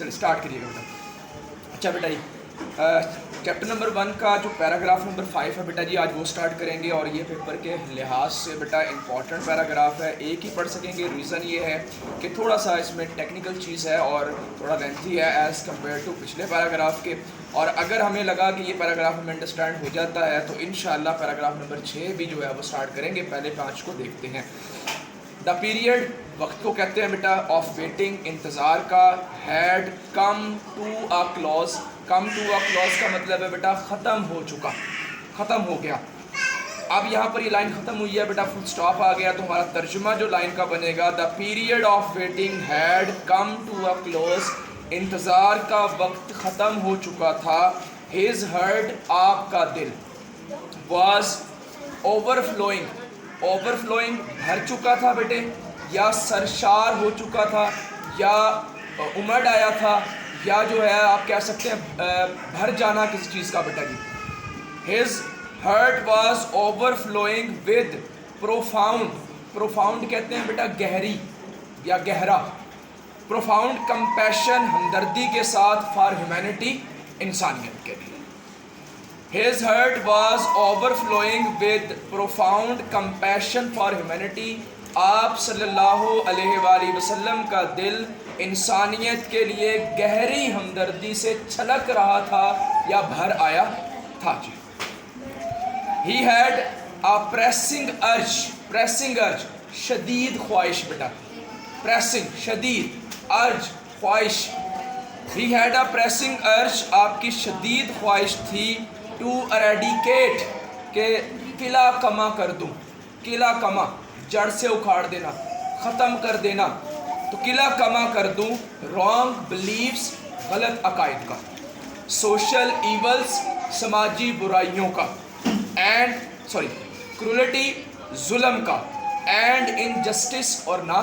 چلے اسٹارٹ کریے گا بیٹا. اچھا بیٹا جی چیپٹر نمبر 1 کا جو پیراگراف نمبر 5 ہے بیٹا جی آج وہ سٹارٹ کریں گے, اور یہ پیپر کے لحاظ سے بیٹا امپورٹنٹ پیراگراف ہے, ایک ہی پڑھ سکیں گے. ریزن یہ ہے کہ تھوڑا سا اس میں ٹیکنیکل چیز ہے اور تھوڑا لینتھی ہے ایز کمپیئر ٹو پچھلے پیراگراف کے, اور اگر ہمیں لگا کہ یہ پیراگراف ہمیں انڈرسٹینڈ ہو جاتا ہے تو انشاءاللہ پیراگراف نمبر 6 بھی جو ہے وہ سٹارٹ کریں گے. پہلے 5 کو دیکھتے ہیں. دا پیریڈ وقت کو کہتے ہیں بیٹا آف ویٹنگ, انتظار کا, had come to a close. Come to a close کا مطلب ہے بیٹا ختم ہو چکا, ختم ہو گیا. اب یہاں پر یہ لائن ختم ہوئی ہے بیٹا, فل سٹاپ آ گیا, تو ہمارا ترجمہ جو لائن کا بنے گا the period of waiting had come to a close. انتظار کا وقت ختم ہو چکا تھا. ہز ہرٹ آپ کا دل, was over flowing. Over flowing بھر چکا تھا بیٹے, یا سرشار ہو چکا تھا, یا امڈ آیا تھا, یا جو ہے آپ کہہ سکتے ہیں بھر جانا کسی چیز کا بیٹا جی. His heart was overflowing with profound. Profound کہتے ہیں بیٹا گہری یا گہرا. پروفاؤنڈ کمپیشن ہمدردی کے ساتھ فار ہیومینٹی, انسانیت کے لیے. His heart was overflowing with profound compassion for humanity. آپ صلی اللہ علیہ وآلہ وسلم کا دل انسانیت کے لیے گہری ہمدردی سے چھلک رہا تھا یا بھر آیا تھا جی. He had a pressing urge. pressing urge شدید خواہش بیٹا, pressing شدید, urge خواہش. He had a pressing urge, آپ کی شدید خواہش تھی, ٹو اریڈیکیٹ کہ قلع کما کر دوں. قلع کما جڑ سے اکھاڑ دینا, ختم کر دینا, تو قلع کما کر دوں رانگ بلیفس, غلط عقائد کا, سوشل ایولس, سماجی برائیوں کا, اینڈ کرولٹی, ظلم کا, اینڈ انجسٹس اور نا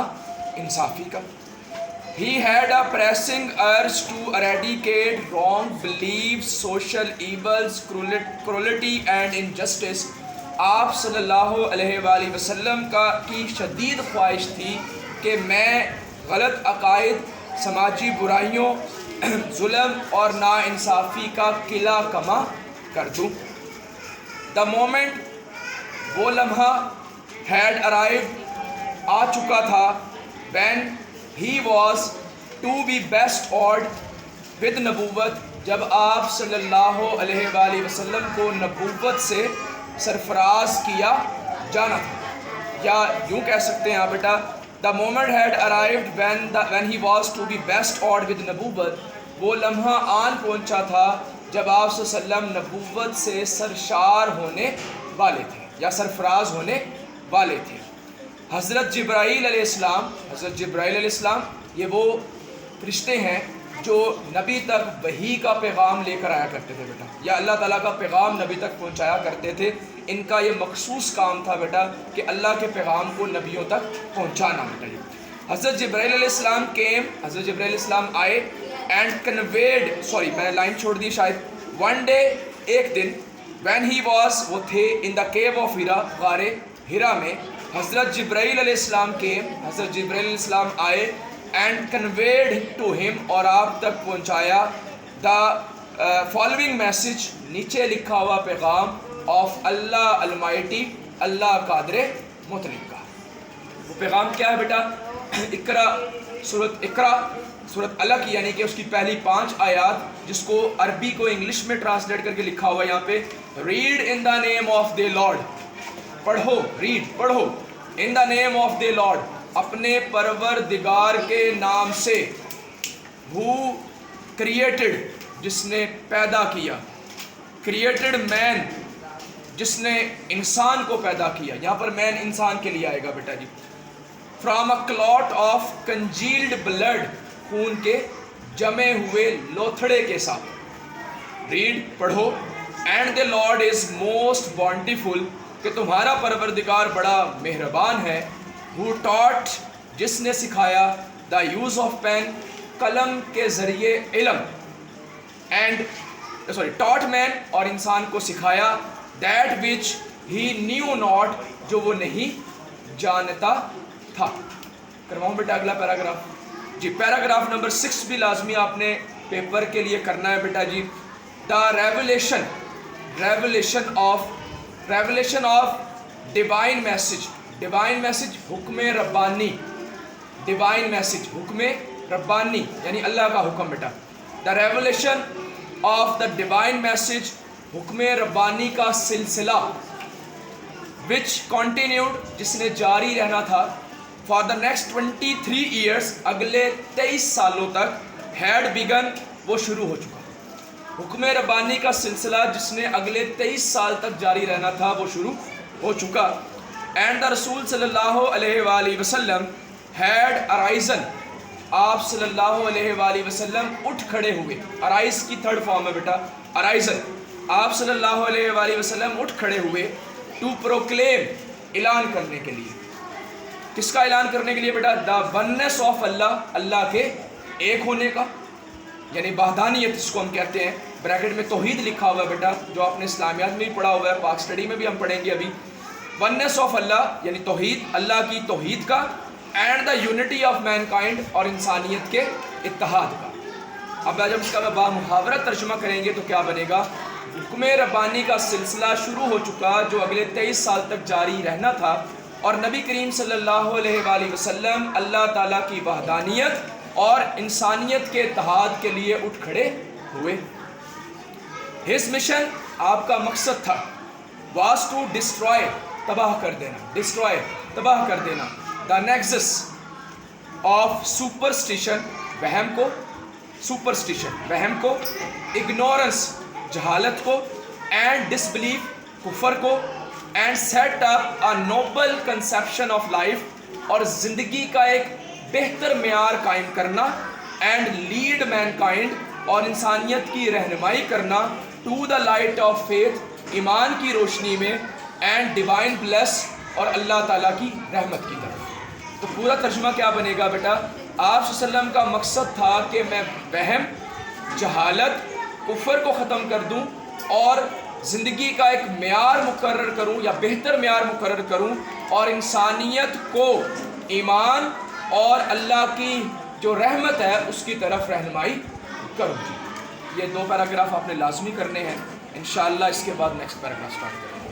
انصافی کا. He had a pressing urge to eradicate wrong beliefs, social evils, cruelty and injustice. آپ صلی اللہ علیہ وآلہ وسلم کی شدید خواہش تھی کہ میں غلط عقائد, سماجی برائیوں, ظلم اور ناانصافی کا قلع کما کر دوں. The moment, وہ لمحہ, had arrived, آ چکا تھا, when he was to be bestowed with نبوت, جب آپ صلی اللہ علیہ وآلہ وسلم کو نبوت سے سرفراز کیا جانا تھا. یا یوں کہہ سکتے ہیں آپ بیٹا the moment had arrived when he was to be bestowed with نبوت, وہ لمحہ آن پہنچا تھا جب آپ صلی اللہ علیہ وسلم نبوت سے سرشار ہونے والے تھے یا سرفراز ہونے والے تھے. حضرت جبرائیل علیہ السلام, حضرت جبرائیل علیہ السلام یہ وہ فرشتے ہیں جو نبی تک وحی کا پیغام لے کر آیا کرتے تھے بیٹا, یا اللہ تعالیٰ کا پیغام نبی تک پہنچایا کرتے تھے. ان کا یہ مخصوص کام تھا بیٹا کہ اللہ کے پیغام کو نبیوں تک پہنچانا بیٹا. حضرت جبرائیل علیہ السلام came, حضرت جبرائیل علیہ السلام آئے, اینڈ conveyed, میں نے لائن چھوڑ دی شاید, one day, ایک دن, when he was, وہ تھے, in the cave of Hira, غار ہرا میں. حضرت جبرائیل علیہ السلام کے, حضرت جبرائیل علیہ السلام آئے, اینڈ کنویڈ ٹو ہم, اور آپ تک پہنچایا, دا فالوئنگ میسج, نیچے لکھا ہوا پیغام, آف اللہ المائٹی, اللہ قادر مطلق کا. وہ پیغام کیا ہے بیٹا؟ اقرا, سورۃ اقرا, سورۃ الق, یعنی کہ اس کی پہلی 5 آیات, جس کو عربی کو انگلش میں ٹرانسلیٹ کر کے لکھا ہوا یہاں پہ, read in the name of the lord. پڑھو, ریڈ, پڑھو, in the name of the lord, اپنے پروردگار کے نام سے, ہو کریٹڈ, جس نے پیدا کیا, کریٹڈ مین, جس نے انسان کو پیدا کیا. یہاں پر مین انسان کے لیے آئے گا بیٹا جی. From a clot of congealed blood, خون کے جمے ہوئے لوتھڑے کے ساتھ. ریڈ, پڑھو, and the Lord is most bountiful, کہ تمہارا پروردگار بڑا مہربان ہے. ہو ٹاٹ, جس نے سکھایا, دا یوز آف پین, قلم کے ذریعے علم, اینڈ ٹاٹ مین, اور انسان کو سکھایا, that which he new not, جو وہ نہیں جانتا تھا. کرواؤں بیٹا اگلا پیراگراف. جی پیراگراف نمبر 6 بھی لازمی آپ نے پیپر کے لیے کرنا ہے بیٹا جی. The revelation of divine message. Divine message حکم ربانی. ڈیوائن میسج حکم ربانی یعنی اللہ کا حکم بیٹا. The revelation of the divine message حکم ربانی کا سلسلہ وچ کنٹینیوڈ جس نے جاری رہنا تھا فار دا نیکسٹ 23 ایئرس اگلے 23 سالوں تک ہیڈ بیگن وہ شروع ہو چکا. حکم ربانی کا سلسلہ جس نے اگلے 23 سال تک جاری رہنا تھا وہ شروع ہو چکا. اینڈ دا رسول صلی اللہ علیہ وآلہ وسلم ہیڈ ارائزن. آپ صلی اللہ علیہ وآلہ وسلم اٹھ کھڑے ہوئے. ارائز کی تھرڈ فارم ہے بیٹا ارائزن. آپ صلی اللہ علیہ وآلہ وسلم اٹھ کھڑے ہوئے ٹو پروکلیم اعلان کرنے کے لیے. کس کا اعلان کرنے کے لیے بیٹا؟ دا وننس آف اللہ. اللہ کے ایک ہونے کا یعنی وحدانیت جس کو ہم کہتے ہیں. بریکٹ میں توحید لکھا ہوا ہے بیٹا جو آپ نے اسلامیات میں بھی پڑھا ہوا ہے, پاک اسٹڈی میں بھی ہم پڑھیں گے ابھی. وننس آف اللہ یعنی توحید, اللہ کی توحید کا. And the unity of mankind اور انسانیت کے اتحاد کا. اب جب اس کا بامحاورہ ترجمہ کریں گے تو کیا بنے گا؟ حکم ربانی کا سلسلہ شروع ہو چکا جو اگلے 23 سال تک جاری رہنا تھا, اور نبی کریم صلی اللہ علیہ وآلہ وسلم اللہ تعالیٰ کی وحدانیت اور انسانیت کے اتحاد کے لیے اٹھ کھڑے ہوئے. ہز مشن آپ کا مقصد تھا واز ٹو ڈسٹرائے تباہ کر دینا. ڈسٹرائے تباہ کر دینا. دا نیکسس آف سپرسٹیشن وہم کو. سپرسٹیشن وہم کو. اگنورنس جہالت کو. اینڈ ڈسبلیف کفر کو. And set up a noble conception of life اور زندگی کا ایک بہتر معیار قائم کرنا. اینڈ لیڈ مین کائنڈ اور انسانیت کی رہنمائی کرنا to the light of faith ایمان کی روشنی میں. اینڈ ڈیوائن بلیس اور اللہ تعالیٰ کی رحمت کی طرف. تو پورا ترجمہ کیا بنے گا بیٹا؟ آپ صلی اللہ علیہ وسلم کا مقصد تھا کہ میں وہم, جہالت, کفر کو ختم کر دوں اور زندگی کا ایک معیار مقرر کروں یا بہتر معیار مقرر کروں اور انسانیت کو ایمان اور اللہ کی جو رحمت ہے اس کی طرف رہنمائی کروں. یہ 2 پیراگراف آپ نے لازمی کرنے ہیں. انشاءاللہ اس کے بعد نیکسٹ پیراگراف سٹارٹ کریں گے.